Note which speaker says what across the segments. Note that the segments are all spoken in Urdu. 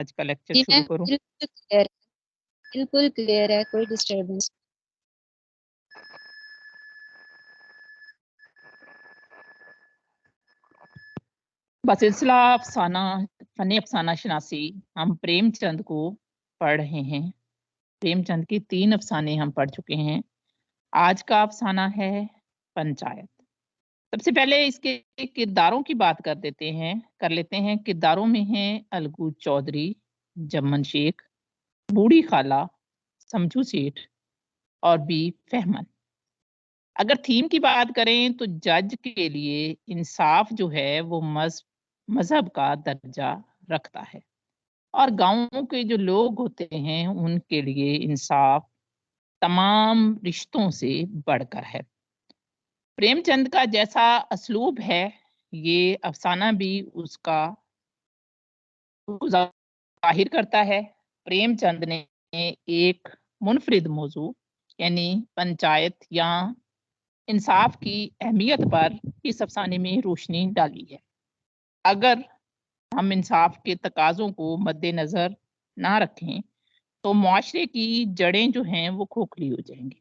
Speaker 1: آج کا لیکچر
Speaker 2: جی
Speaker 1: شروع کروں؟
Speaker 2: بالکل کلیئر ہے، کوئی ڈسٹربنس.
Speaker 1: بسلسلہ افسانہ فن افسانہ شناسی ہم پریم چند کو پڑھ رہے ہیں. پریم چند کے 3 افسانے ہم پڑھ چکے ہیں. آج کا افسانہ ہے پنچایت. سب سے پہلے اس کے کرداروں کی بات کر لیتے ہیں. کرداروں میں ہیں الگو چودھری، جمن شیخ، بوڑھی خالہ، سمجھو سیٹھ اور بی فہمن. اگر تھیم کی بات کریں تو جج کے لیے انصاف جو ہے وہ مذہب کا درجہ رکھتا ہے، اور گاؤں کے جو لوگ ہوتے ہیں ان کے لیے انصاف تمام رشتوں سے بڑھ کر ہے. پریم چند کا جیسا اسلوب ہے یہ افسانہ بھی اس کا ظاہر کرتا ہے. پریم چند نے ایک منفرد موضوع یعنی پنچایت یا انصاف کی اہمیت پر اس افسانے میں روشنی ڈالی ہے. اگر ہم انصاف کے تقاضوں کو مد نظر نہ رکھیں تو معاشرے کی جڑیں جو ہیں وہ کھوکھلی ہو جائیں گی.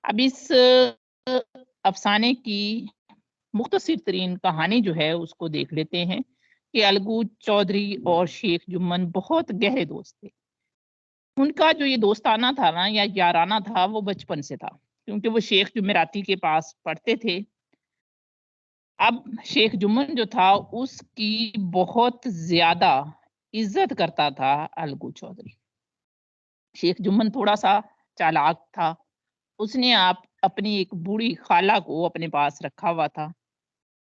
Speaker 1: اب اس افسانے کی مختصر ترین کہانی جو ہے اس کو دیکھ لیتے ہیں کہ الگو چودھری اور شیخ جمن بہت گہرے دوست تھے. ان کا جو یہ دوستانہ تھا نا یا یارانہ تھا وہ بچپن سے تھا، کیونکہ وہ شیخ جمعراتی کے پاس پڑھتے تھے. اب شیخ جمن جو تھا اس کی بہت زیادہ عزت کرتا تھا الگو چودھری. شیخ جمن تھوڑا سا چالاک تھا. اس نے اپنی ایک بوڑھی خالہ کو اپنے پاس رکھا ہوا تھا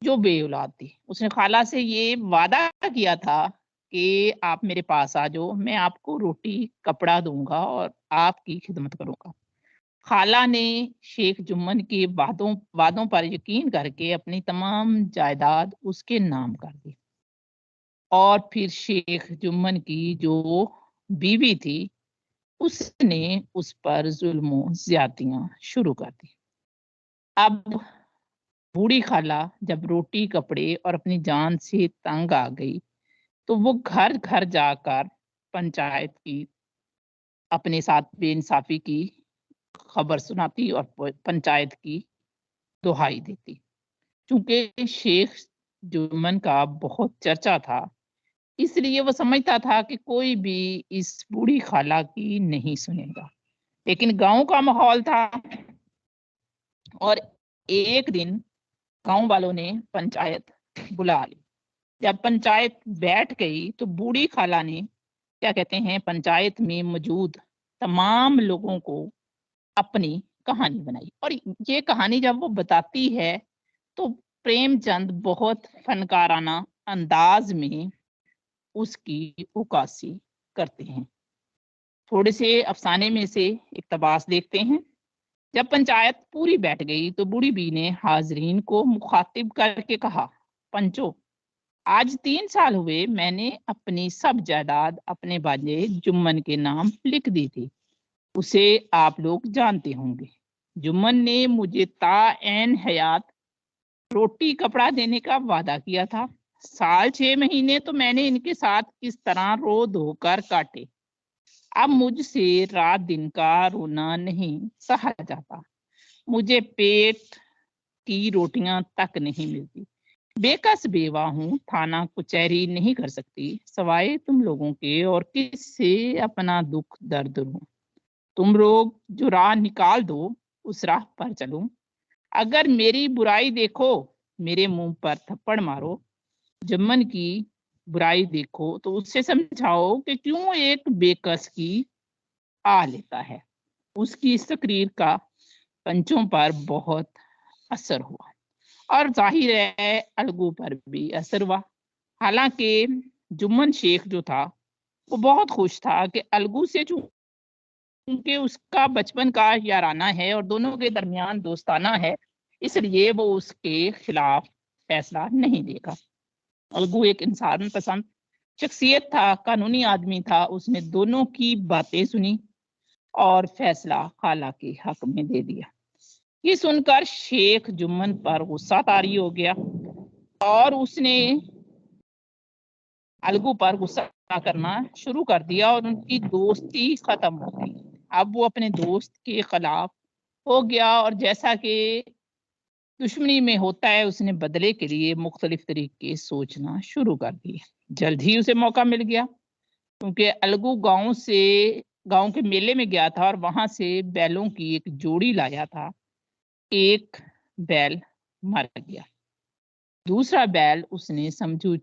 Speaker 1: جو بے اولاد تھی. اس نے خالہ سے یہ وعدہ کیا تھا کہ آپ میرے پاس آ جاؤ، میں آپ کو روٹی کپڑا دوں گا اور آپ کی خدمت کروں گا. خالہ نے شیخ جمن کے وعدوں پر یقین کر کے اپنی تمام جائیداد اس کے نام کر دی، اور پھر شیخ جمن کی جو بیوی تھی اس نے اس پر ظلم و زیادتیاں شروع کر دی. اب بوڑھی خالہ جب روٹی کپڑے اور اپنی جان سے تنگ آ گئی تو وہ گھر گھر جا کر پنچایت کی اپنے ساتھ بے انصافی کی خبر سناتی اور پنچایت کی دہائی دیتی. چونکہ شیخ جمن کا بہت چرچا تھا اس لیے وہ سمجھتا تھا کہ کوئی بھی اس بوڑھی خالہ کی نہیں سنے گا. لیکن گاؤں کا ماحول تھا اور ایک دن گاؤں والوں نے پنچایت بلا لی. جب پنچایت بیٹھ گئی تو بوڑھی خالہ نے پنچایت میں موجود تمام لوگوں کو اپنی کہانی بنائی. اور یہ کہانی جب وہ بتاتی ہے تو پریم چند بہت فنکارانہ انداز میں اس کی عکاسی کرتے ہیں. تھوڑے سے افسانے میں سے اقتباس دیکھتے ہیں. جب پنچایت پوری بیٹھ گئی تو بوڑھی بی نے حاضرین کو مخاطب کر کے کہا، پنچو، آج 3 سال ہوئے میں نے اپنی سب جائیداد اپنے بھانجے جمن کے نام لکھ دی تھی. اسے آپ لوگ جانتے ہوں گے. جمن نے مجھے تا عین حیات روٹی کپڑا دینے کا وعدہ کیا تھا. سال 6 مہینے تو میں نے ان کے ساتھ کس طرح رو دھو کر کاٹے. اب مجھ سے رات دن کا رونا نہیں سہا جاتا. مجھے پیٹ کی روٹیاں تک نہیں ملتی. بے کس بیوہ ہوں، تھانہ کچہری نہیں کر سکتی سوائے تم لوگوں کے، اور کس سے اپنا دکھ درد روں. تم لوگ جو راہ نکال دو اس راہ پر چلوں. اگر میری برائی دیکھو میرے منہ پر تھپڑ مارو. جمن کی برائی دیکھو تو اس سے سمجھاؤ کہ کیوں ایک بے کس کی آ لیتا ہے. اس کی اس تقریر کا پنچوں پر بہت اثر ہوا اور ظاہر ہے الگو پر بھی اثر ہوا. حالانکہ جمن شیخ جو تھا وہ بہت خوش تھا کہ الگو سے چونکہ اس کا بچپن کا یارانہ ہے اور دونوں کے درمیان دوستانہ ہے، اس لیے وہ اس کے خلاف فیصلہ نہیں دے گا. الگو ایک انسان پسند شخصیت تھا، قانونی آدمی تھا. اس نے دونوں کی باتیں سنی اور فیصلہ خالہ کے حق میں دے دیا. یہ سن کر شیخ جمن پر غصہ طاری ہو گیا اور اس نے الگو پر غصہ کرنا شروع کر دیا اور ان کی دوستی ختم ہو گئی. اب وہ اپنے دوست کے خلاف ہو گیا اور جیسا کہ دشمنی میں ہوتا ہے اس نے بدلے کے لیے مختلف طریقے سوچنا شروع کر دیے. جلد ہی اسے موقع مل گیا کیونکہ الگو گاؤں کے میلے میں گیا تھا اور وہاں سے بیلوں کی ایک جوڑی لایا تھا. ایک بیل مر گیا، دوسرا بیل اس نے سمجھو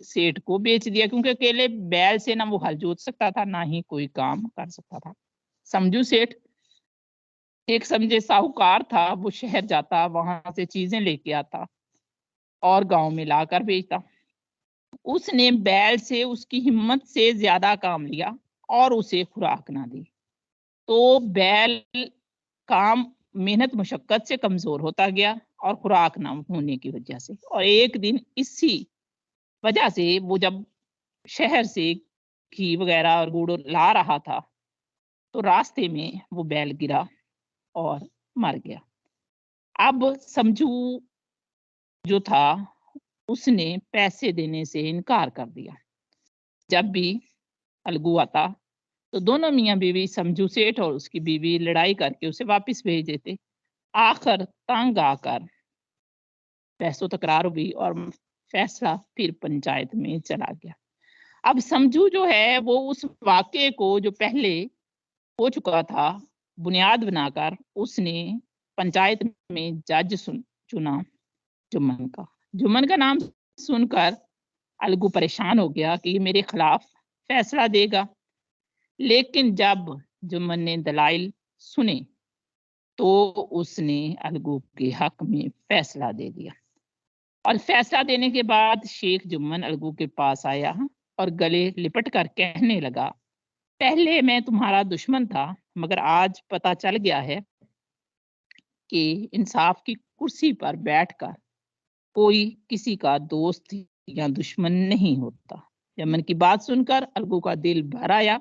Speaker 1: سیٹ کو بیچ دیا کیونکہ اکیلے بیل سے نہ وہ ہل جوت سکتا تھا نہ ہی کوئی کام کر سکتا تھا. سمجھو سیٹ ایک سمجھے ساہوکار تھا، وہ شہر جاتا، وہاں سے چیزیں لے کے آتا اور گاؤں میں لا کر بیچتا. اس نے بیل سے اس کی ہمت سے زیادہ کام لیا اور اسے خوراک نہ دی تو بیل کام محنت مشقت سے کمزور ہوتا گیا اور خوراک نہ ہونے کی وجہ سے. اور ایک دن اسی وجہ سے وہ جب شہر سے گھی وغیرہ اور گڑ لا رہا تھا تو راستے میں وہ بیل گرا اور مر گیا. اب سمجھو جو تھا اس نے پیسے دینے سے انکار کر دیا. جب بھی الگو آتا تو دونوں میاں بیوی سمجھو سیٹ اور اس کی بیوی لڑائی کر کے اسے واپس بھیج دیتے. آخر تنگ آ کر بحث و تکرار ہوئی اور فیصلہ پھر پنچایت میں چلا گیا. اب سمجھو جو ہے وہ اس واقعے کو جو پہلے ہو چکا تھا بنیاد بنا کر اس نے پنچایت میں جج چنا جمن کا. جمن کا نام سن کر الگو پریشان ہو گیا کہ یہ میرے خلاف فیصلہ دے گا، لیکن جب جمن نے دلائل سنے تو اس نے الگو کے حق میں فیصلہ دے دیا. اور فیصلہ دینے کے بعد شیخ جمن الگو کے پاس آیا اور گلے لپٹ کر کہنے لگا، پہلے میں تمہارا دشمن تھا مگر آج پتہ چل گیا ہے کہ انصاف کی کرسی پر بیٹھ کر کوئی کسی کا دوست یا دشمن نہیں ہوتا. جمن کی بات سن کر الگو کا دل بھر آیا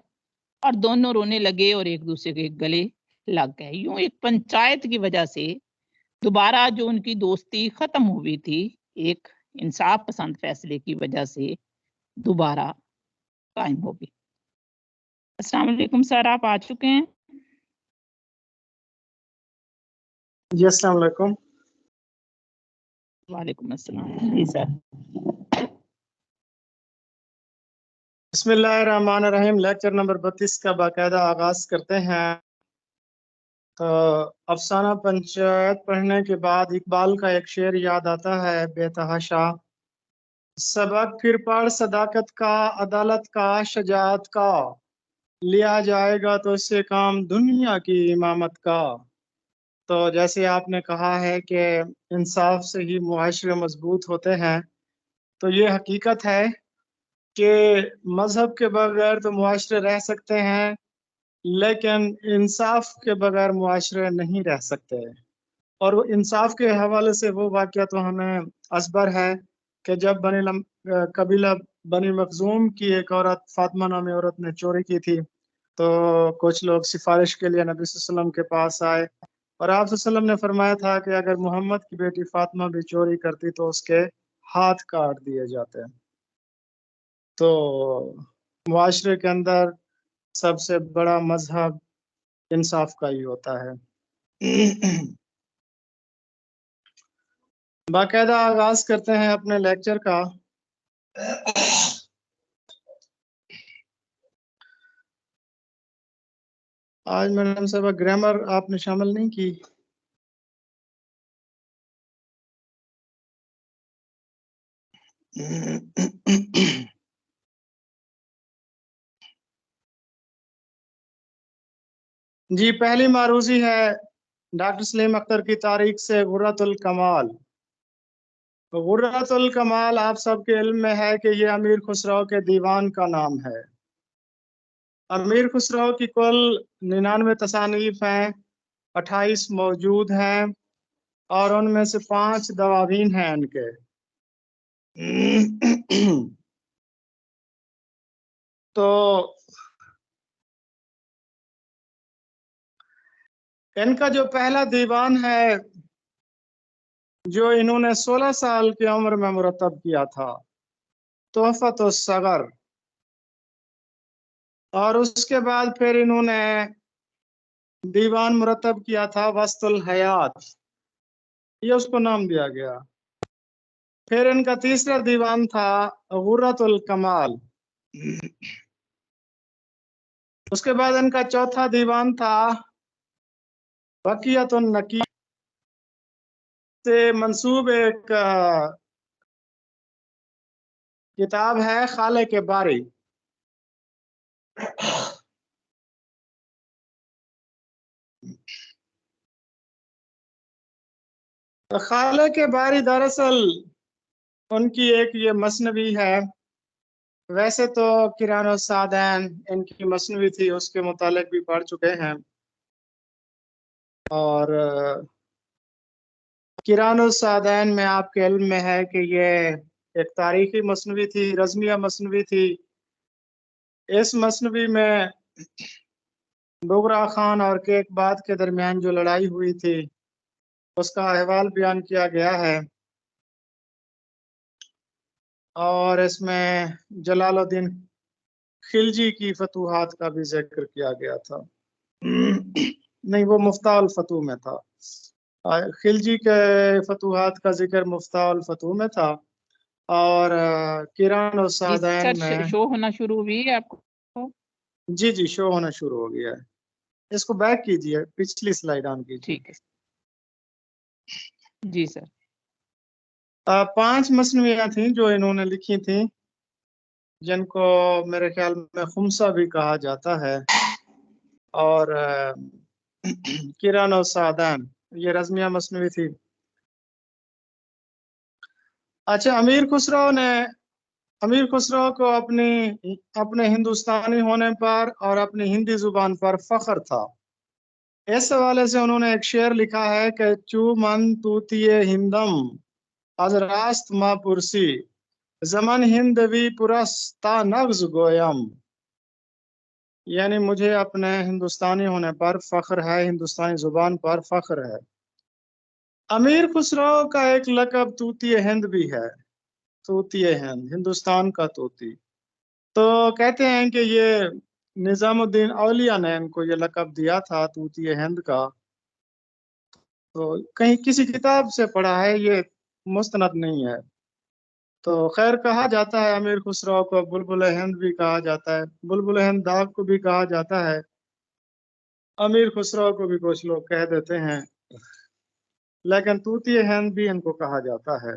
Speaker 1: اور دونوں رونے لگے اور ایک دوسرے کے گلے لگ گئے. یوں ایک پنچایت کی وجہ سے دوبارہ جو ان کی دوستی ختم ہوئی تھی ایک انصاف پسند فیصلے کی وجہ سے دوبارہ قائم ہو گئی. السلام علیکم سر، آپ آ چکے ہیں؟
Speaker 3: جی السلام علیکم.
Speaker 1: وعلیکم السلام. جی سر.
Speaker 3: بسم اللہ الرحمن الرحیم. لیکچر نمبر 32 کا باقاعدہ آغاز کرتے ہیں. تو افسانہ پنچایت پڑھنے کے بعد اقبال کا ایک شعر یاد آتا ہے، بے تحاشا سبق پھر پڑھ صداقت کا، عدالت کا، شجاعت کا، لیا جائے گا تو اس سے کام دنیا کی امامت کا. تو جیسے آپ نے کہا ہے کہ انصاف سے ہی معاشرے مضبوط ہوتے ہیں، تو یہ حقیقت ہے کہ مذہب کے بغیر تو معاشرے رہ سکتے ہیں لیکن انصاف کے بغیر معاشرے نہیں رہ سکتے. اور وہ انصاف کے حوالے سے وہ واقعہ تو ہمیں ازبر ہے کہ جب قبیلہ بنی مخزوم کی ایک عورت، فاطمہ نامی عورت نے چوری کی تھی، تو کچھ لوگ سفارش کے لیے نبی صلی اللہ علیہ وسلم کے پاس آئے اور آپ صلی اللہ علیہ وسلم نے فرمایا تھا کہ اگر محمد کی بیٹی فاطمہ بھی چوری کرتی تو اس کے ہاتھ کاٹ دیے جاتے. تو معاشرے کے اندر سب سے بڑا مذہب انصاف کا ہی ہوتا ہے. باقاعدہ آغاز کرتے ہیں اپنے لیکچر کا. آج میڈم صاحبہ گرامر آپ نے شامل نہیں کی. جی پہلی معروضی ہے ڈاکٹر سلیم اختر کی تاریخ سے غرۃ الکمال. غرۃ الکمال آپ سب کے علم میں ہے کہ یہ امیر خسرو کے دیوان کا نام ہے. امیر خسرو کی کل 99 تصانیف ہیں، 28 موجود ہیں اور ان میں سے 5 دواوین ہیں ان کے. تو ان کا جو پہلا دیوان ہے جو انہوں نے 16 سال کی عمر میں مرتب کیا تھا، تحفۃ الصغر، اور اس کے بعد پھر انہوں نے دیوان مرتب کیا تھا وسط الحیات، یہ اس کو نام دیا گیا۔ پھر ان کا تیسرا دیوان تھا غرۃ الکمال۔ اس کے بعد ان کا چوتھا دیوان تھا بقیت النقی سے منسوب ایک کتاب ہے خالق باری۔ خالق باری دراصل ان کی ایک یہ مثنوی ہے۔ ویسے تو قرآن السعدین ان کی مثنوی تھی، اس کے متعلق بھی پڑھ چکے ہیں، اور قرآن السعدین میں آپ کے علم میں ہے کہ یہ ایک تاریخی مثنوی تھی، رزمیہ مثنوی تھی۔ اس مثنوی میں بغرا خان اور کیقباد کے درمیان جو لڑائی ہوئی تھی اس کا احوال بیان کیا گیا ہے، اور اس میں جلال الدین خلجی کی فتوحات کا بھی ذکر کیا گیا تھا۔ نہیں، وہ مفتاح الفتوح میں تھا، خلجی کے فتوحات کا ذکر مفتاح الفتوح میں تھا، اور قرآن
Speaker 1: جی
Speaker 3: السعدین
Speaker 1: سر،
Speaker 3: میں
Speaker 1: شو ہونا شروع ہوئی ہے آپ کو؟
Speaker 3: جی شو ہونا شروع ہو گیا ہے۔ اس کو بیک کیجئے، پچھلی سلائیڈ آن کیجئے۔
Speaker 1: ٹھیک ہے جی سر۔
Speaker 3: 5 مثنویاں تھیں جو انہوں نے لکھی تھیں، جن کو میرے خیال میں خمسہ بھی کہا جاتا ہے، اور قرآن السعدین یہ رزمیہ مثنوی تھی۔ اچھا، امیر خسرو کو اپنے ہندوستانی ہونے پر اور اپنی ہندی زبان پر فخر تھا۔ اس حوالے سے انہوں نے ایک شعر لکھا ہے کہ چو من توتیے ہندم از راست ما پرسی زمن ہندوی پرستا نغز گویم، یعنی مجھے اپنے ہندوستانی ہونے پر فخر ہے، ہندوستانی زبان پر فخر ہے۔ امیر خسرو کا ایک لقب طوطی ہند بھی ہے، طوطی ہند، ہندوستان کا طوطی۔ تو کہتے ہیں کہ یہ نظام الدین اولیاء نے ان کو یہ لقب دیا تھا طوطی ہند کا، تو کہیں کسی کتاب سے پڑھا ہے، یہ مستند نہیں ہے۔ تو خیر، کہا جاتا ہے امیر خسرو کو بلبل ہند بھی کہا جاتا ہے، بلبل ہند داغ کو بھی کہا جاتا ہے، امیر خسرو کو بھی کچھ لوگ کہہ دیتے ہیں، لیکن طوطی ہند بھی ان کو کہا جاتا ہے۔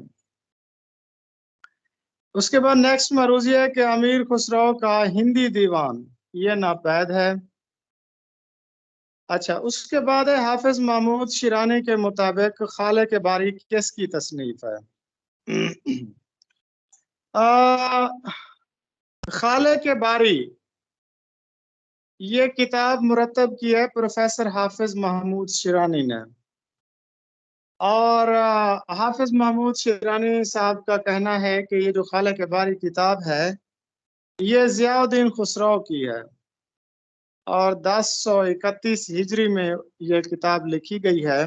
Speaker 3: اس کے بعد نیکسٹ معروضی ہے کہ امیر خسرو کا ہندی دیوان یہ ناپید ہے۔ اچھا، اس کے بعد ہے حافظ محمود شیرانی کے مطابق خالق باری کس کی تصنیف ہے؟ خالق باری یہ کتاب مرتب کی ہے پروفیسر حافظ محمود شیرانی نے، اور حافظ محمود شیرانی صاحب کا کہنا ہے کہ یہ جو خالق باری کتاب ہے یہ ضیاء الدین خسرو کی ہے، اور 1031 ہجری میں یہ کتاب لکھی گئی ہے،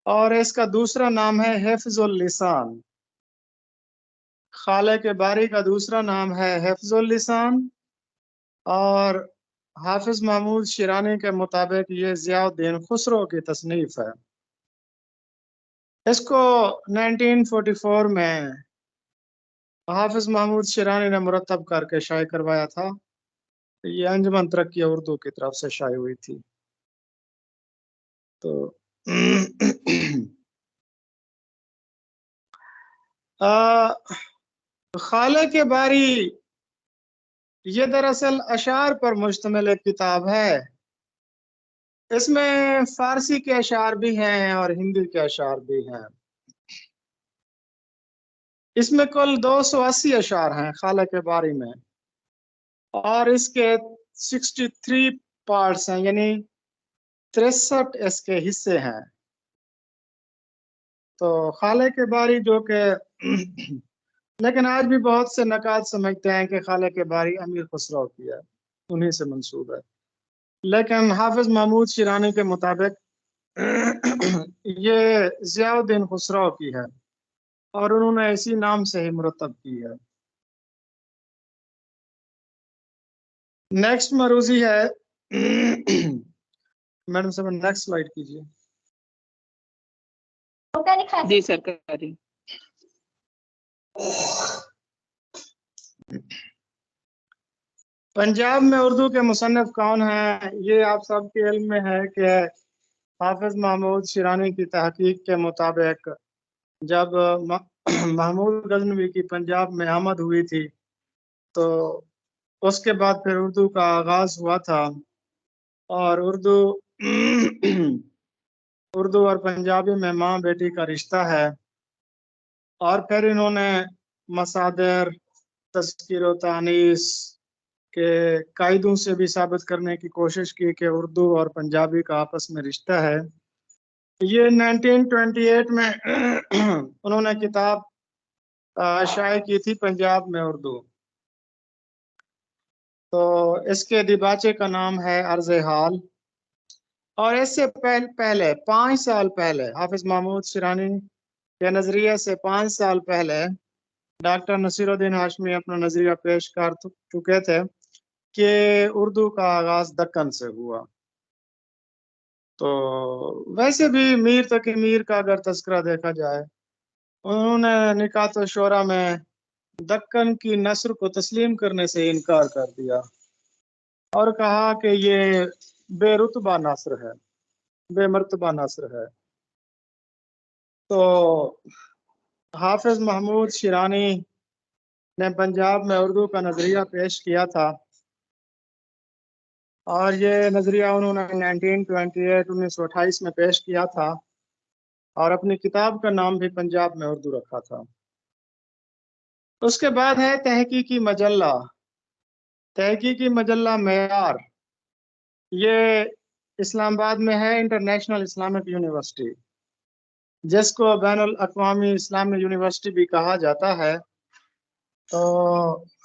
Speaker 3: اور اس کا دوسرا نام ہے حفظ اللسان۔ خالق باری کا دوسرا نام ہے حفظ اللسان، اور حافظ محمود شیرانی کے مطابق یہ ضیاء الدین خسرو کی تصنیف ہے۔ اس کو 1944 میں حافظ محمود شیرانی نے مرتب کر کے شائع کروایا تھا، یہ انجمن ترقی اردو کی طرف سے شائع ہوئی تھی۔ تو خالق باری یہ دراصل اشعار پر مشتمل ایک کتاب ہے، اس میں فارسی کے اشعار بھی ہیں اور ہندی کے اشعار بھی ہیں۔ اس میں کل 280 اشعار ہیں خالق باری میں، اور اس کے 63 پارٹس ہیں، یعنی 63 اس کے حصے ہیں۔ تو خالق باری جو کہ لیکن آج بھی بہت سے نقاد سمجھتے ہیں کہ خالق باری امیر خسرو کی ہے، انہی سے منسوب ہے، لیکن حافظ محمود شیرانی کے مطابق یہ ضیاء الدین خسرو کی ہے، اور انہوں نے اسی نام سے ہی مرتب کی ہے۔ نیکسٹ مروزی ہے میڈم صاحب نیکسٹ سلائیڈ کیجیے.
Speaker 1: جی سر کر رہی ہوں.
Speaker 3: پنجاب میں اردو کے مصنف کون ہیں؟ یہ آپ سب کے علم میں ہے کہ حافظ محمود شیرانی کی تحقیق کے مطابق جب محمود غزنوی کی پنجاب میں آمد ہوئی تھی تو اس کے بعد پھر اردو کا آغاز ہوا تھا، اور اردو اور پنجابی میں ماں بیٹی کا رشتہ ہے. اور پھر انہوں نے مصادر، تذکیر و تانیث کے قاعدوں سے بھی ثابت کرنے کی کوشش کی کہ اردو اور پنجابی کا آپس میں رشتہ ہے. یہ 1928 میں انہوں نے کتاب شائع کی تھی پنجاب میں اردو. تو اس کے دیباچے کا نام ہے عرض حال. اور اس سے پہلے 5 سال پہلے حافظ محمود شیرانی کے نظریے سے 5 سال پہلے ڈاکٹر نصیر الدین ہاشمی اپنا نظریہ پیش کر چکے تھے کہ اردو کا آغاز دکن سے ہوا. تو ویسے بھی میر تقی میر کا اگر تذکرہ دیکھا جائے، انہوں نے نکات الشعراء میں دکن کی نثر کو تسلیم کرنے سے انکار کر دیا اور کہا کہ یہ بے رتبہ نثر ہے، بے مرتبہ نثر ہے. تو حافظ محمود شیرانی نے پنجاب میں اردو کا نظریہ پیش کیا تھا، اور یہ نظریہ انہوں نے 1928 میں پیش کیا تھا، اور اپنی کتاب کا نام بھی پنجاب میں اردو رکھا تھا. اس کے بعد ہے تحقیقی مجلہ. تحقیقی مجلہ معیار، یہ اسلام آباد میں ہے انٹرنیشنل اسلامک یونیورسٹی، جس کو بین الاقوامی اسلامی یونیورسٹی بھی کہا جاتا ہے. تو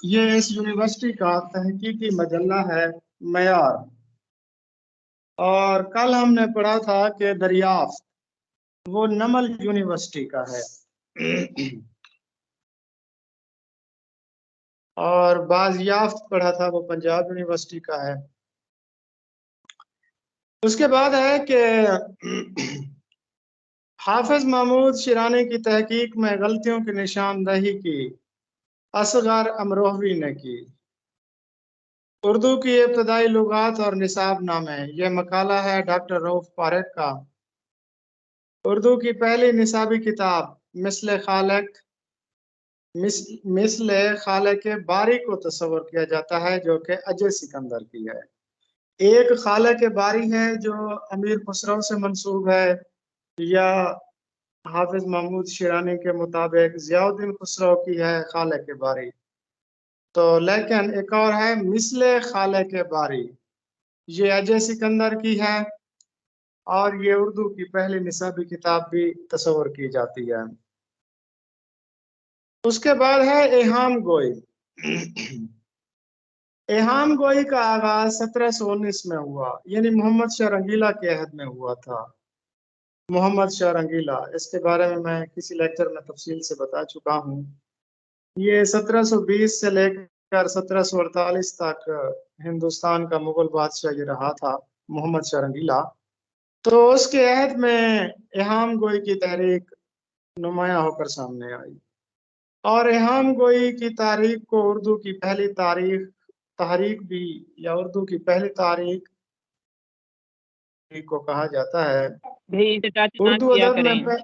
Speaker 3: یہ اس یونیورسٹی کا تحقیقی مجلہ ہے معیار. اور کل ہم نے پڑھا تھا کہ دریافت وہ نمل یونیورسٹی کا ہے، اور بازیافت پڑھا تھا وہ پنجاب یونیورسٹی کا ہے. اس کے بعد ہے کہ حافظ محمود شیرانی کی تحقیق میں غلطیوں کی نشاندہی کی اصغر امروہوی نے کی. اردو کی ابتدائی لغات اور نصاب نامے، یہ مقالہ ہے ڈاکٹر رؤف پاریکھ کا. اردو کی پہلی نصابی کتاب مثل خالق باری کو تصور کیا جاتا ہے، جو کہ اجے سکندر کی ہے. ایک خالق باری ہے جو امیر خسرو سے منسوب ہے، یا حافظ محمود شیرانی کے مطابق ضیاء الدین خسرو کی ہے خالق باری. تو لیکن ایک اور ہے مثل خالق باری، یہ اجے سکندر کی ہے، اور یہ اردو کی پہلی نصابی کتاب بھی تصور کی جاتی ہے. اس کے بعد ہے ایہام گوئی. ایہام گوئی کا آغاز 1719 میں ہوا، یعنی محمد شاہ رنگیلا کے عہد میں ہوا تھا. محمد شاہ رنگیلا، اس کے بارے میں کسی لیکچر میں تفصیل سے بتا چکا ہوں. یہ 1720 سے لے کر 1748 تک ہندوستان کا مغل بادشاہ یہ رہا تھا محمد شاہ رنگیلا. تو اس کے عہد میں ایہام گوئی کی تحریک نمایاں ہو کر سامنے آئی، اور ایہام گوئی کی تاریخ کو اردو کی پہلی تحریک بھی، یا اردو کی پہلی تاریخ کو کہا جاتا ہے. اردو ادب میں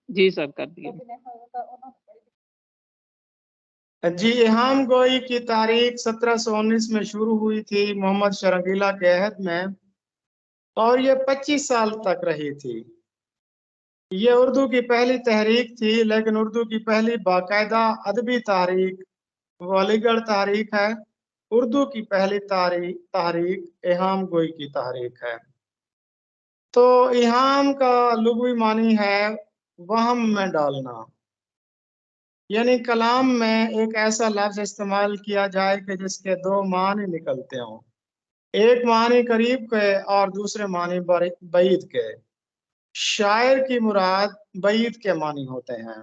Speaker 1: جی سر کر دیے.
Speaker 3: جی ایہام گوئی کی تاریخ 1719 میں شروع ہوئی تھی محمد شاہ رنگیلا کے عہد میں، اور یہ 25 سال تک رہی تھی. یہ اردو کی پہلی تحریک تھی، لیکن اردو کی پہلی باقاعدہ ادبی تحریک وہ علی گڑھ تحریک ہے. اردو کی پہلی تحریک ایہام گوئی کی تحریک ہے. تو ایہام کا لغوی معنی ہے وہم میں ڈالنا، یعنی کلام میں ایک ایسا لفظ استعمال کیا جائے کہ جس کے 2 معنی نکلتے ہوں، ایک معنی قریب کے اور دوسرے معنی بعید کے. شاعر کی مراد بعید کے معنی ہوتے ہیں.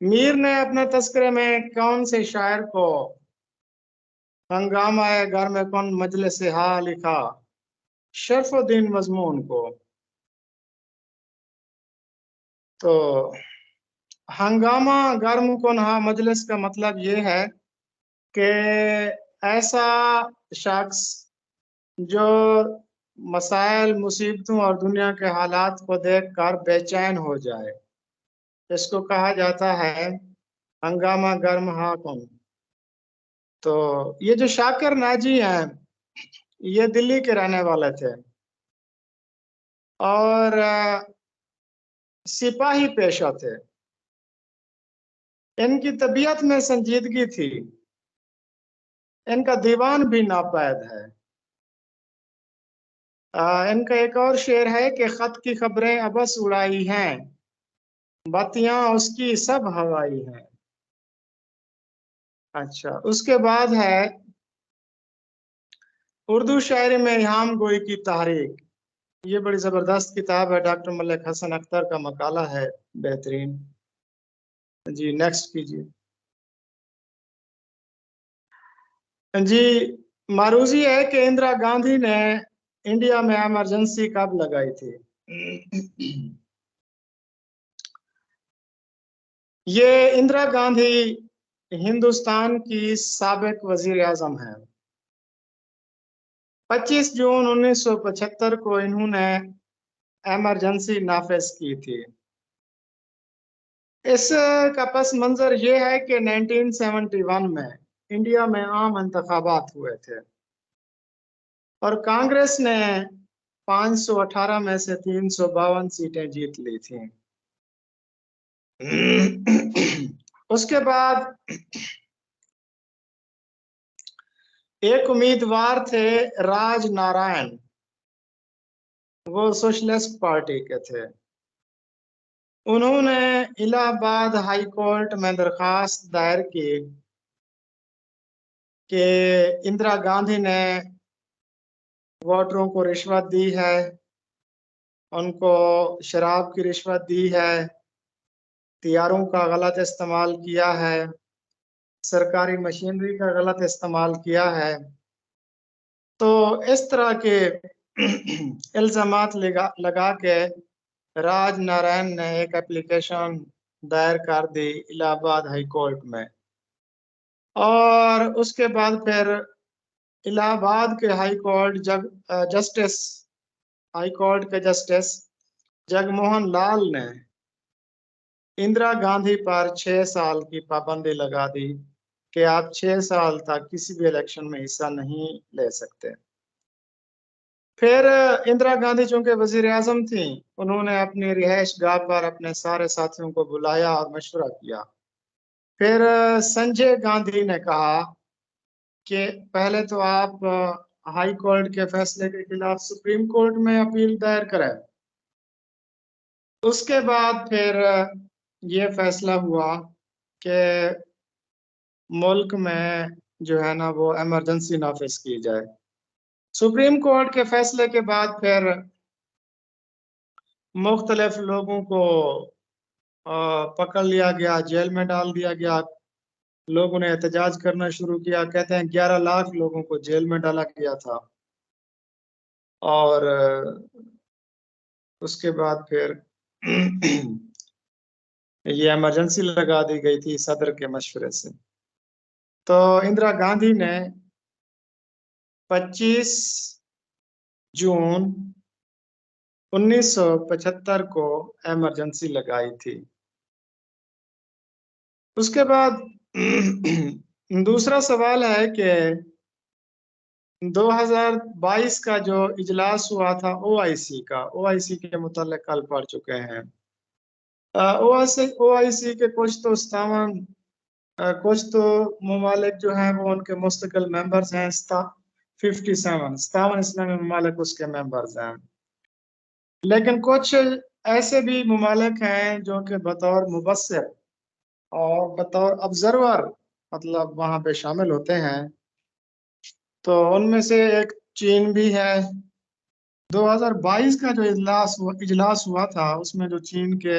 Speaker 3: میر نے اپنے تذکرے میں کون سے شاعر کو ہنگامہ گھر میں کون مجلس ہا لکھا؟ شرف الدین مضمون کو۔ تو ہنگامہ گرم کن ہا مجلس کا مطلب یہ ہے کہ ایسا شخص جو مسائل مصیبتوں اور دنیا کے حالات کو دیکھ کر بے چین ہو جائے، اس کو کہا جاتا ہے ہنگامہ گرم ہا کن۔ تو یہ جو شاکر ناجی ہیں یہ دلی کے رہنے والے تھے اور سپاہی پیشہ تھے۔ ان کی طبیعت میں سنجیدگی تھی، ان کا دیوان بھی ناپید ہے۔ ان کا ایک اور شعر ہے کہ خط کی خبریں ابس اڑائی ہیں، باتیاں اس کی سب ہوائی ہیں۔ اچھا، اس کے بعد ہے اردو شاعری میں الہام گوئی کی تحریک۔ یہ بڑی زبردست کتاب ہے، ڈاکٹر ملک حسن اختر کا مقالہ ہے، بہترین۔ جی نیکسٹ کیجیے۔ جی معروضی ہے کہ اندرا گاندھی نے انڈیا میں ایمرجنسی کب لگائی تھی؟ یہ اندرا گاندھی ہندوستان کی سابق وزیر اعظم ہے۔ 25 جون 1975 کو انہوں نے ایمرجنسی نافذ کی تھی۔ اس کا پس منظر یہ ہے کہ 1971 میں انڈیا میں عام انتخابات ہوئے تھے اور کانگریس نے 518 میں سے 352 سیٹیں جیت لی تھیں۔ اس کے بعد ایک امیدوار تھے راج نارائن، وہ سوشلسٹ پارٹی کے تھے۔ انہوں نے الہ آباد ہائی کورٹ میں درخواست دائر کی کہ اندرا گاندھی نے ووٹروں کو رشوت دی ہے، ان کو شراب کی رشوت دی ہے، طیاروں کا غلط استعمال کیا ہے، سرکاری مشینری کا غلط استعمال کیا ہے۔ تو اس طرح کے الزامات لگا کے راج نارائن نے ایک اپلیکیشن دائر کر دی الہ آباد ہائی کورٹ میں، اور اس کے بعد پھر الہ آباد کے ہائی کورٹ کے جسٹس جگ موہن لال نے اندرا گاندھی پر 6 سال کی پابندی لگا دی کہ آپ 6 سال تک کسی بھی الیکشن میں حصہ نہیں لے سکتے۔ پھر اندرا گاندھی چونکہ وزیر اعظم تھیں، انہوں نے اپنی رہائش گاہ پر اپنے سارے ساتھیوں کو بلایا اور مشورہ کیا۔ پھر سنجے گاندھی نے کہا کہ پہلے تو آپ ہائی کورٹ کے فیصلے کے خلاف سپریم کورٹ میں اپیل دائر کریں۔ اس کے بعد پھر یہ فیصلہ ہوا کہ ملک میں جو ہے نا وہ ایمرجنسی نافذ کی جائے۔ سپریم کورٹ کے فیصلے کے بعد پھر مختلف لوگوں کو پکڑ لیا گیا، جیل میں ڈال دیا گیا، لوگوں نے احتجاج کرنا شروع کیا۔ کہتے ہیں 11 لاکھ لوگوں کو جیل میں ڈالا گیا تھا، اور اس کے بعد پھر یہ ایمرجنسی لگا دی گئی تھی صدر کے مشورے سے۔ تو اندرا گاندھی نے 25 جون 1975 کو ایمرجنسی لگائی تھی۔ اس کے بعد دوسرا سوال ہے کہ 2022 کا جو اجلاس ہوا تھا OIC کا، OIC کے متعلق کل پڑھ چکے ہیں۔ OIC کے کچھ تو ممالک جو ہیں وہ ان کے مستقل ممبرز ہیں، 57 اسلامی ممالک اس کے ممبرز ہیں، لیکن کچھ ایسے بھی ممالک ہیں جو کہ بطور مبصر اور بطور آبزرور مطلب وہاں پہ شامل ہوتے ہیں۔ تو ان میں سے ایک چین بھی ہے۔ 2022 کا جو اجلاس ہوا تھا اس میں جو چین کے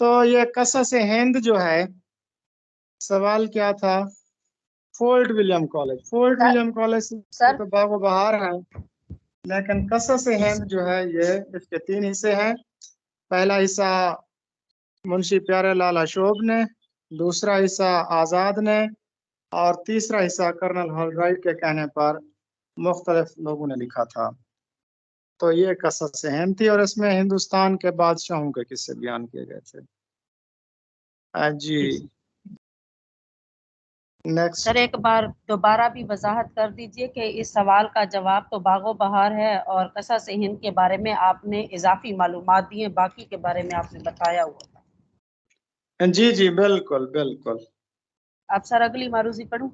Speaker 3: تو یہ قصص ہند جو ہے، سوال کیا تھا؟ Fort William college. فورٹ
Speaker 4: سر-
Speaker 3: ولیم کالج
Speaker 4: سر
Speaker 3: تو باغ و بہار ہے، لیکن قصص ہند جو ہے یہ اس کے 3 حصے ہیں. پہلا حصہ منشی پیارے لال اشوک نے، دوسرا حصہ آزاد نے، اور تیسرا حصہ کرنل ہال رائٹ کے کہنے پر مختلف لوگوں نے لکھا تھا. تو یہ قصص ہند تھی، اور اس میں ہندوستان کے بادشاہوں کے قصے بیان کیے گئے تھے. جی نیکسٹ.
Speaker 4: سر ایک بار دوبارہ بھی وضاحت کر دیجئے کہ اس سوال کا جواب تو باغ و بہار ہے اور قصص ہند کے بارے میں آپ نے اضافی معلومات دی ہیں، باقی کے بارے میں آپ نے بتایا ہوا تھا.
Speaker 3: جی جی بالکل بالکل.
Speaker 4: اب سر اگلی معروضی پڑھوں.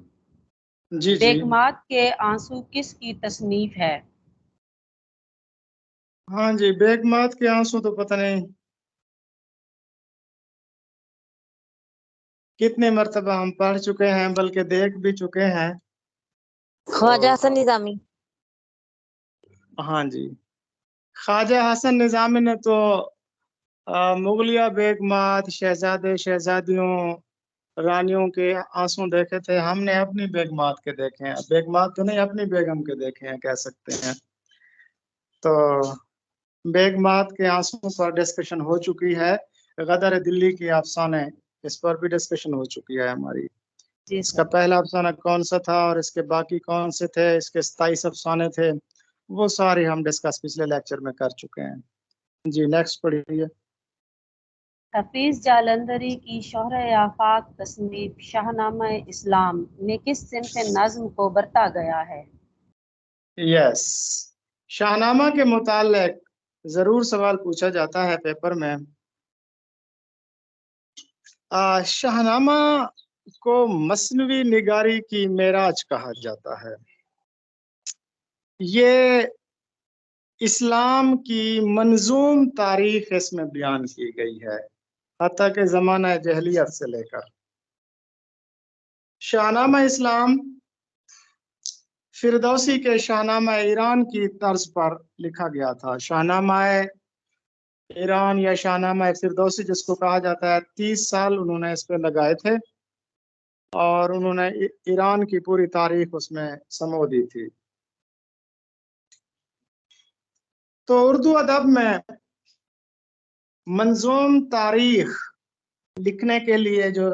Speaker 3: جی جی
Speaker 4: بیگمات کے آنسو کس کی تصنیف ہے؟
Speaker 3: ہاں جی، بیگمات کے آنسو تو پتہ نہیں کتنے مرتبہ ہم پڑھ چکے ہیں، بلکہ دیکھ بھی چکے ہیں.
Speaker 5: خواجہ حسن نظامی.
Speaker 3: ہاں جی، خواجہ حسن نظامی نے تو مغلیہ بیگمات، شہزادے شہزادیوں، رانیوں کے آنسو دیکھے تھے. ہم نے اپنی بیگمات کے دیکھے ہیں، بیگمات تو نہیں، اپنی بیگم کے دیکھے ہیں کہہ سکتے ہیں. تو بیگمات کے آنسو پر ڈسکشن ہو چکی ہے. غدر دلی کے افسانے، اس پر بھی ڈسکشن ہو چکی ہے ہماری.
Speaker 4: جی
Speaker 3: اس کا
Speaker 4: سر.
Speaker 3: پہلا افسانہ کون سا تھا اور اس کے باقی کون سے تھے، اس کے 27 افسانے تھے، وہ سارے ہم ڈسکس پچھلے لیکچر میں کر چکے ہیں. جی نیکسٹ پڑھیے.
Speaker 4: حفیظ جالندھری کی شہرہ آفاق تصنیف شاہ نامہ اسلام میں کس صنف نظم کو برتا گیا ہے؟
Speaker 3: یس، شاہنامہ کے متعلق ضرور سوال پوچھا جاتا ہے پیپر میں. شاہنامہ کو مثنوی نگاری کی معراج کہا جاتا ہے. یہ اسلام کی منظوم تاریخ اس میں بیان کی گئی ہے، حتیٰ کہ زمانہ جہلیت سے لے کر. شاہنامہ اسلام فردوسی کے شاہنامہ ایران کی طرز پر لکھا گیا تھا. شاہنامہ ایران یا شاہنامہ فردوسی جس کو کہا جاتا ہے، 30 سال انہوں نے اس پہ لگائے تھے، اور انہوں نے ایران کی پوری تاریخ اس میں سمو دی تھی. تو اردو ادب میں منظوم تاریخ لکھنے کے لیے جو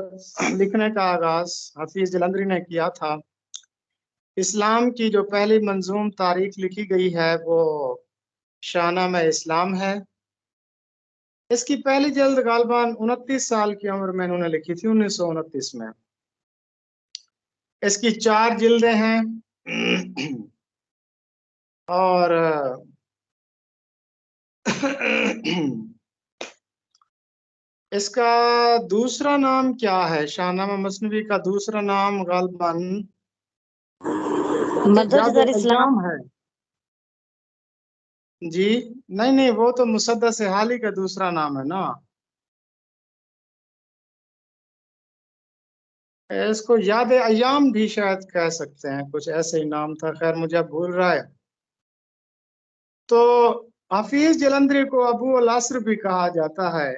Speaker 3: لکھنے کا آغاز حفیظ جلندری نے کیا تھا، اسلام کی جو پہلی منظوم تاریخ لکھی گئی ہے وہ شاہنامہ اسلام ہے. اس کی پہلی جلد غالباً 29 سال کی عمر میں انہوں نے لکھی تھی، 1929 میں. اس کی 4 جلدیں ہیں، اور اس کا دوسرا نام کیا ہے؟ شاہنامہ مثنوی کا دوسرا نام غالباً
Speaker 5: مدرج
Speaker 3: یاد
Speaker 5: اسلام.
Speaker 3: ایام ہے. جی نہیں، وہ تو مسدس حالی کا دوسرا نام ہے نا. اس کو یاد ایام بھی شاید کہہ سکتے ہیں، کچھ ایسے ہی نام تھا، خیر مجھے اب بھول رہا ہے. تو حفیظ جلندری کو ابو العصر بھی کہا جاتا ہے.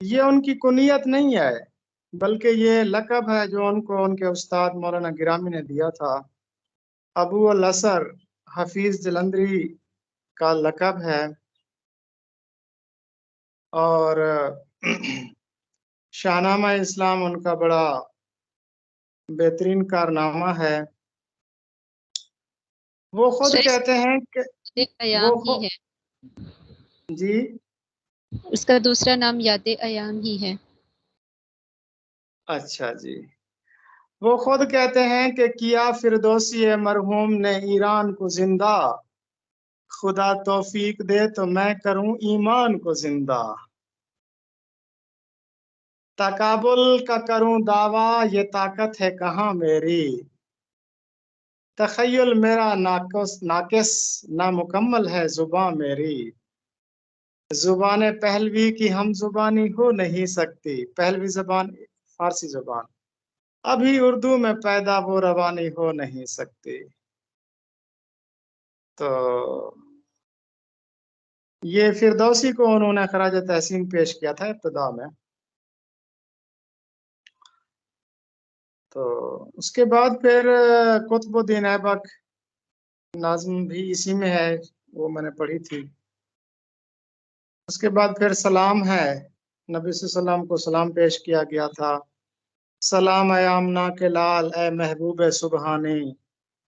Speaker 3: یہ ان کی کنیت نہیں ہے، بلکہ یہ لقب ہے جو ان کو ان کے استاد مولانا گرامی نے دیا تھا. ابو العصر حفیظ جلندری کا لقب ہے، اور شاہنامہ اسلام ان کا بڑا بہترین کارنامہ ہے. وہ خود کہتے ہیں کہ
Speaker 2: ایام ہی ہے.
Speaker 3: جی
Speaker 2: اس کا دوسرا نام یاد ایام ہی ہے.
Speaker 3: اچھا جی، وہ خود کہتے ہیں کہ کیا فردوسی مرحوم نے ایران کو زندہ، خدا توفیق دے تو میں کروں ایمان کو زندہ. تقابل کا کروں دعویٰ، یہ طاقت ہے کہاں میری، تخیل میرا ناقص نامکمل ہے زباں میری. زبان پہلوی کی ہم زبانی ہو نہیں سکتی، پہلوی زبان فارسی زبان، ابھی اردو میں پیدا وہ روانی ہو نہیں سکتی. تو یہ فردوسی کو انہوں نے خراج تحسین پیش کیا تھا ابتدا میں. تو اس کے بعد پھر قطب الدین ایبک ناظم بھی اسی میں ہے، وہ میں نے پڑھی تھی۔ اس کے بعد پھر سلام ہے، نبی صلی اللہ علیہ وسلم کو سلام پیش کیا گیا تھا۔ سلام اے آمنہ کے لال، اے محبوب سبحانی،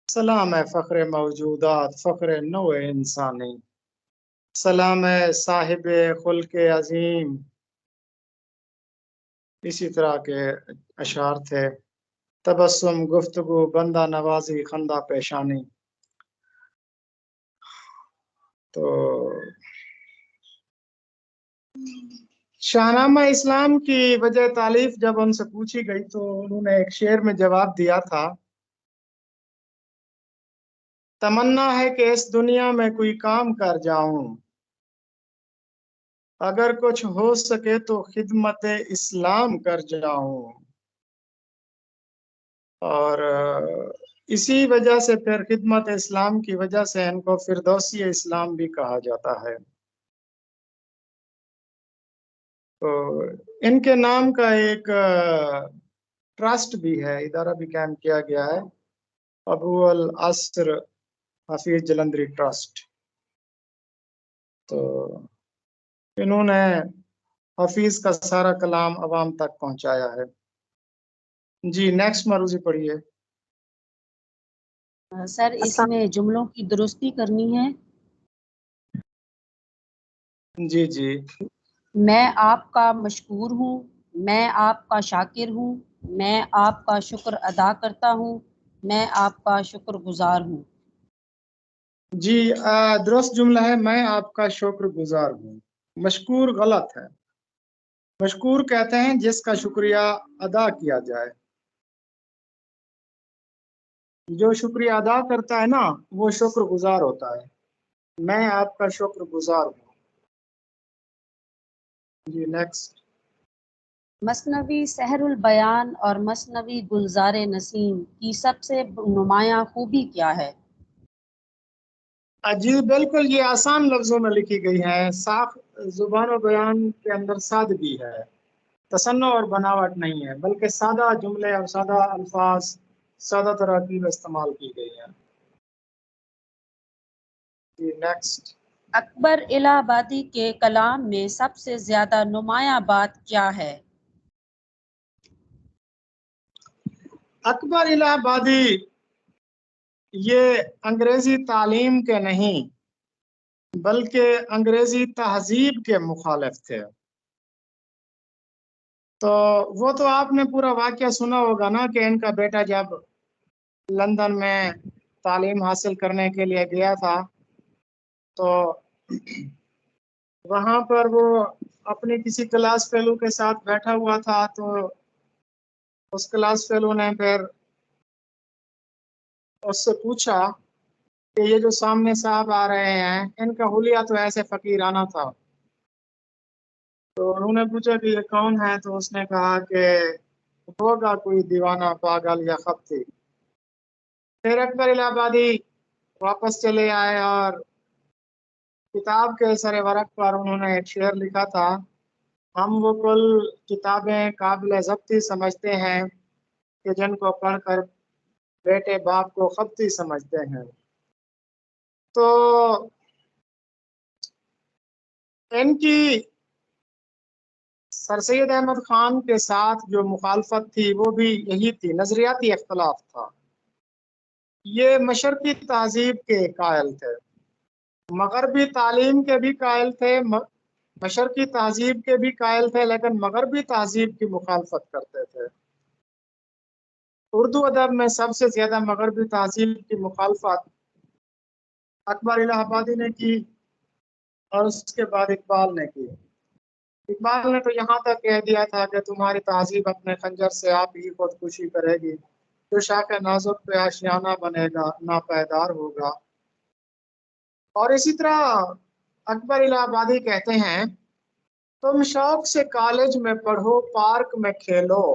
Speaker 3: سلام اے فخر موجودات، فخر نوع انسانی، سلام اے صاحب خلق عظیم، اسی طرح کے اشعار تھے۔ تبسم گفتگو بندہ نوازی خندہ پیشانی۔ تو شاہنامہ اسلام کی وجہ تالیف جب ان سے پوچھی گئی تو انہوں نے ایک شعر میں جواب دیا تھا، تمنا ہے کہ اس دنیا میں کوئی کام کر جاؤں، اگر کچھ ہو سکے تو خدمت اسلام کر جاؤں۔ اور اسی وجہ سے پھر خدمت اسلام کی وجہ سے ان کو فردوسی اسلام بھی کہا جاتا ہے۔ تو ان کے نام کا ایک ٹرسٹ بھی ہے، ادارہ بھی قائم کیا گیا ہے، ابو العصر حفیظ جلندری ٹرسٹ۔ تو انہوں نے حفیظ کا سارا کلام عوام تک پہنچایا ہے۔ جی نیکسٹ مروزی پڑھیے۔
Speaker 4: سر اس میں جملوں کی درستی کرنی ہے۔
Speaker 3: جی جی
Speaker 4: میں آپ کا مشکور ہوں، میں آپ کا شاکر ہوں، میں آپ کا شکر ادا کرتا ہوں، میں آپ کا شکر گزار ہوں۔
Speaker 3: جی درست جملہ ہے، میں آپ کا شکر گزار ہوں۔ مشکور غلط ہے، مشکور کہتے ہیں جس کا شکریہ ادا کیا جائے۔ جو شکریہ ادا کرتا ہے نا وہ شکر گزار ہوتا ہے۔ میں آپ کا شکر گزار ہوں۔ جی نیکسٹ۔
Speaker 4: مثنوی سحر البیان اور مثنوی گلزار نسیم کی سب سے نمایاں خوبی کیا ہے؟
Speaker 3: جی بالکل، یہ آسان لفظوں میں لکھی گئی ہے۔ زبان و بیان کے اندر سادگی ہے، تصنع اور بناوٹ نہیں ہے، بلکہ سادہ جملے اور سادہ الفاظ، سادہ تراکیب استعمال کی گئی ہیں۔ جی نیکسٹ۔
Speaker 4: اکبر الہ آبادی کے کلام میں سب سے زیادہ نمایاں بات کیا ہے؟
Speaker 3: اکبر الہ آبادی یہ انگریزی تعلیم کے نہیں بلکہ انگریزی تہذیب کے مخالف تھے۔ تو وہ تو آپ نے پورا واقعہ سنا ہوگا نا کہ ان کا بیٹا جب لندن میں تعلیم حاصل کرنے کے لیے گیا تھا تو وہاں پر وہ اپنے کسی کلاس فیلو کے ساتھ بیٹھا ہوا تھا، تو اس کلاس فیلو نے پھر اس سے پوچھا کہ یہ جو سامنے صاحب آ رہے ہیں ان کا حلیہ تو ایسے فقیرانہ تھا۔ تو انہوں نے پوچھا کہ یہ کون ہے، تو اس نے کہا کہ ہوگا کوئی دیوانہ پاگل یا خپتی۔ پھر اکبر الہ آبادی واپس چلے آئے اور کتاب کے سر ورق پر انہوں نے ایک شعر لکھا تھا، ہم وہ کل کتابیں قابل ضبطی سمجھتے ہیں کہ جن کو پڑھ کر بیٹے باپ کو خپتی سمجھتے ہیں۔ تو ان کی سر سید احمد خان کے ساتھ جو مخالفت تھی وہ بھی یہی تھی، نظریاتی اختلاف تھا۔ یہ مشرقی تہذیب کے قائل تھے، مغربی تعلیم کے بھی قائل تھے، مشرقی تہذیب کے بھی قائل تھے، لیکن مغربی تہذیب کی مخالفت کرتے تھے۔ اردو ادب میں سب سے زیادہ مغربی تہذیب کی مخالفت اکبر الہ آبادی نے کی اور اس کے بعد اقبال نے کی۔ اقبال نے تو یہاں تک کہہ دیا تھا کہ تمہاری تہذیب اپنے خنجر سے آپ ہی خودکشی کرے گی، جو شاخ نازک پہ آشیانہ بنے گا ناپائیدار ہوگا۔ اور اسی طرح اکبر الہ آبادی کہتے ہیں تم شوق سے کالج میں پڑھو، پارک میں کھیلو۔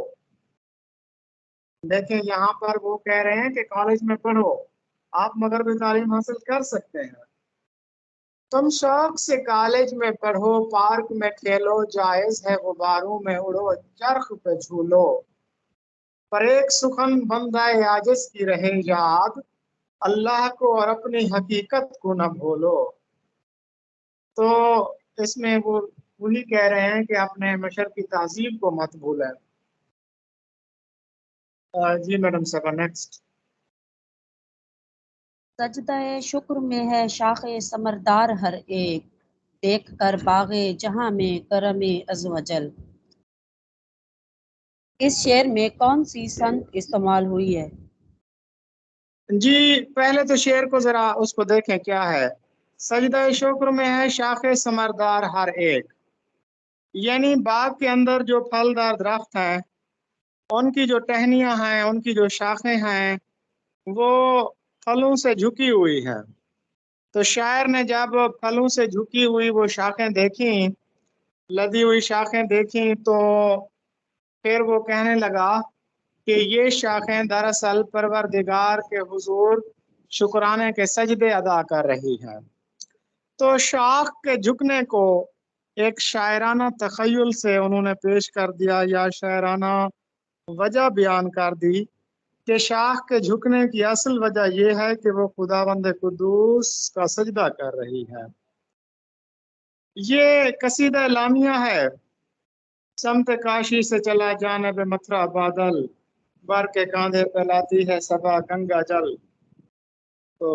Speaker 3: دیکھیں یہاں پر وہ کہہ رہے ہیں کہ کالج میں پڑھو، آپ مغربی تعلیم حاصل کر سکتے ہیں۔ تم شوق سے کالج میں پڑھو، پارک میں کھیلو، جائز ہے غباروں میں اڑو، چرخ پہ جھولو، پر ایک سخن بندہ عاجز کی رہے یاد، اللہ کو اور اپنی حقیقت کو نہ بھولو۔ تو اس میں وہ وہی کہہ رہے ہیں کہ اپنے مشرقی تہذیب کو مت بھولیں۔ جی میڈم صاحبہ نیکسٹ۔
Speaker 4: سجدہ شکر میں ہے شاخ ثمردار ہر ایک، دیکھ کر باغ جہاں میں کرم عز و جل۔ اس شعر میں کون سی سنت استعمال ہوئی ہے؟
Speaker 3: جی پہلے تو شعر کو ذرا اس کو دیکھیں کیا ہے۔ سجدہ شکر میں ہے شاخ ثمردار ہر ایک، یعنی باغ کے اندر جو پھلدار درخت ہیں ان کی جو ٹہنیاں ہیں، ان کی جو شاخیں ہیں وہ پھلوں سے جھکی ہوئی ہیں۔ تو شاعر نے جب پھلوں سے جھکی ہوئی وہ شاخیں دیکھیں، لدی ہوئی شاخیں دیکھیں، تو پھر وہ کہنے لگا کہ یہ شاخیں دراصل پروردگار کے حضور شکرانے کے سجدے ادا کر رہی ہیں۔ تو شاخ کے جھکنے کو ایک شاعرانہ تخیل سے انہوں نے پیش کر دیا، یا شاعرانہ وجہ بیان کر دی کہ شاخ کے جھکنے کی اصل وجہ یہ ہے کہ وہ خداوند قدوس کا سجدہ کر رہی ہے۔ یہ قصیدہ لامیہ ہے۔ سمت کاشی سے چلا جانب متھرا بادل، بر کے کاندھے پہ لاتی ہے صبا گنگا جل۔ تو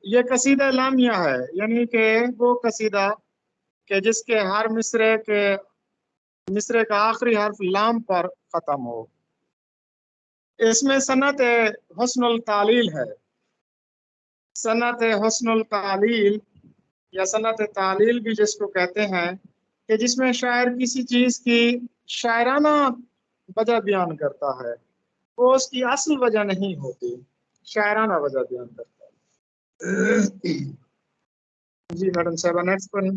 Speaker 3: یہ قصیدہ لامیہ ہے، یعنی کہ وہ قصیدہ کہ جس کے ہر مصرے کا آخری حرف لام پر ختم ہو۔ اس میں صنعت حسن التعلیل ہے۔ صنعت حسن التعلیل یا صنعت تعلیل بھی جس کو کہتے ہیں، کہ جس میں شاعر کسی چیز کی شاعرانہ وجہ بیان کرتا ہے، وہ اس کی اصل وجہ نہیں ہوتی، شاعرانہ وجہ بیان کرتا ہے۔ جی میڈم صاحبہ نیکسٹ پڑھیں۔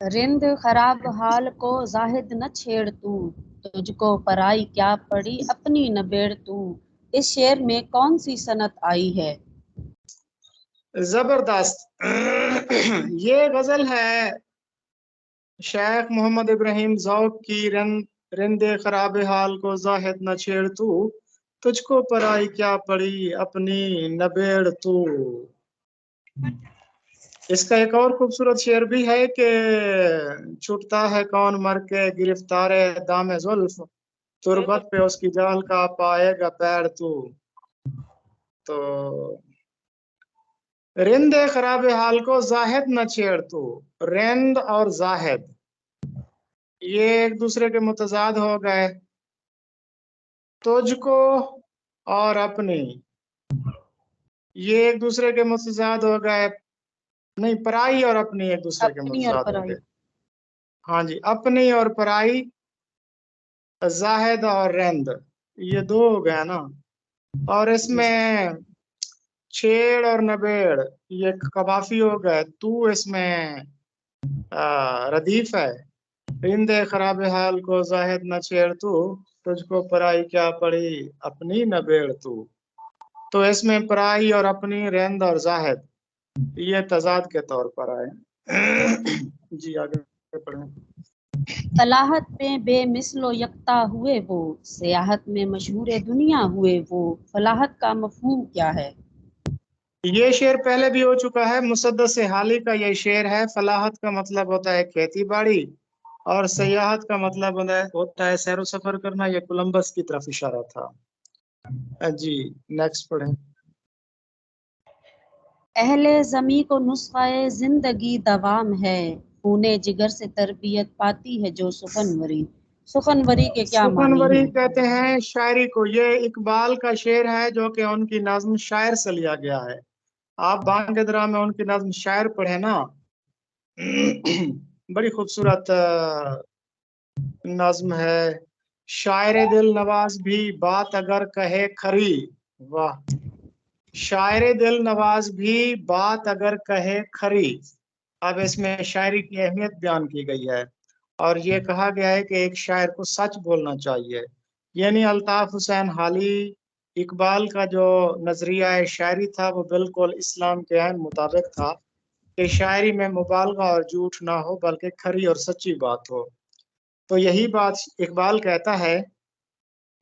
Speaker 4: رند خراب حال کو زاہد نہ چھیڑ تو، تجھ کو پرائی کیا پڑی اپنی نبیڑ تو۔ اس شعر میں کون سی صنعت آئی ہے؟
Speaker 3: زبردست۔ یہ غزل ہے شیخ محمد ابراہیم ذوق کی، رند خراب حال کو زاہد نہ چھیڑ تو، تجھ کو پرائی کیا پڑی اپنی نبیڑ تو۔ اس کا ایک اور خوبصورت شعر بھی ہے کہ چھٹتا ہے کون مر کے گرفتار دام زلف، تربت پہ اس کی جال کا پائے گا پیر تو۔ تو رند خراب حال کو زاہد نہ چھیڑ تو، رند اور زاہد یہ ایک دوسرے کے متضاد ہو گئے۔ تجھ کو اور اپنی یہ ایک دوسرے کے متضاد ہو گئے، نہیں پرائی اور اپنی ایک دوسرے کے
Speaker 4: اپنی اور
Speaker 3: متضاد ہو
Speaker 4: پرائی۔
Speaker 3: گئے۔ ہاں جی، اپنی اور پرائی، زاہد اور رند یہ دو ہو گیا نا۔ اور اس میں چھیڑ اور نبیڑ یہ قوافی ہو گئے، تو اس میں ردیف ہے۔ رند خراب حال کو زاہد نہ چھیڑ تو، تجھ کو پرائی کیا پڑی اپنی نبیڑ تو۔ تو اس میں پرائی اور اپنی، رند اور زاہد یہ تضاد کے طور پر آئے۔ جی آگے پڑھیں۔
Speaker 4: فلاحت میں بے مثل و یکتا ہوئے وہ، سیاحت میں مشہور دنیا ہوئے وہ۔ فلاحت کا مفہوم کیا ہے؟
Speaker 3: یہ شعر پہلے بھی ہو چکا ہے، مسدس حالی کا یہ شعر ہے۔ فلاحت کا مطلب ہوتا ہے کھیتی باڑی، اور سیاحت کا مطلب ہوتا ہے سیر و سفر کرنا۔ یہ کولمبس کی طرف اشارہ تھا۔ جی نیکسٹ پڑھیں۔
Speaker 4: اہل زمیں کو نسخہ زندگی دوام ہے، خون جگر سے تربیت پاتی ہے جو سخنوری۔ سخنوری کے کیا معنی
Speaker 3: سخنوری
Speaker 4: ہیں؟
Speaker 3: کہتے ہیں شاعری کو۔ یہ اقبال کا شعر ہے جو کہ ان کی نظم شاعر سے لیا گیا ہے۔ آپ بانگ درا میں ان کی نظم شاعر پڑھیں نا، بڑی خوبصورت نظم ہے۔ شاعر دل نواز بھی بات اگر کہے کھری، واہ، شاعر دل نواز بھی بات اگر کہے کھری۔ اب اس میں شاعری کی اہمیت بیان کی گئی ہے، اور یہ کہا گیا ہے کہ ایک شاعر کو سچ بولنا چاہیے۔ یعنی الطاف حسین حالی اقبال کا جو نظریہ شاعری تھا وہ بالکل اسلام کے عین مطابق تھا، کہ شاعری میں مبالغہ اور جھوٹ نہ ہو بلکہ کھری اور سچی بات ہو۔ تو یہی بات اقبال کہتا ہے